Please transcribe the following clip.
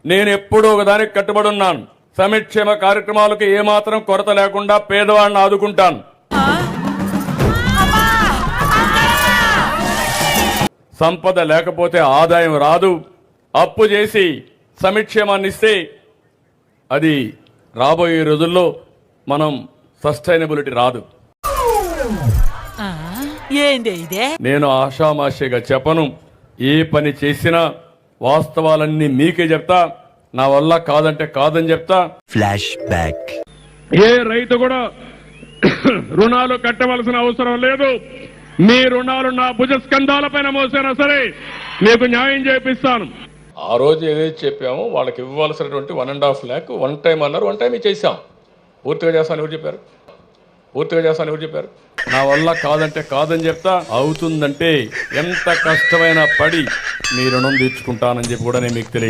నేను ఎప్పుడూ ఒకదానికి కట్టుబడి ఉన్నాను. సంక్షేమ కార్యక్రమాలకు ఏమాత్రం కొరత లేకుండా పేదవాడిని ఆదుకుంటాను. సంపద లేకపోతే ఆదాయం రాదు. అప్పు చేసి సంక్షేమాన్ని ఇస్తే అది రాబోయే రోజుల్లో మనం సస్టైనబిలిటీ రాదు. నేను ఆషామాషిగా చెప్పను. ఏ పని చేసినా వాస్తవాలన్నీ మీకే చెప్తా. నా వల్ల కాదంటే కాదని చెప్తా. Flash back. ఏ రైతు కూడా రుణాలు కట్టవలసిన అవసరం లేదు. మీ రుణాలు నా భుజస్కంధాలపైన మోసినా సరే మీకు న్యాయం చేపిస్తాను. ఆ రోజు ఏదైతే చెప్పామో వాళ్ళకి ఇవ్వాల్సినటువంటి 1.5 lakh వన్ టైం అన్నారు. వన్ టైం ఇచ్చేసాం. పూర్తిగా చేస్తాను ఎవరు చెప్పారు? నా వల్ల కాదంటే కాదని చెప్తా. అవుతుందంటే ఎంత కష్టమైనా పడి మీ రుణం తీర్చుకుంటానని చెప్పి కూడా నేను మీకు తెలియదు.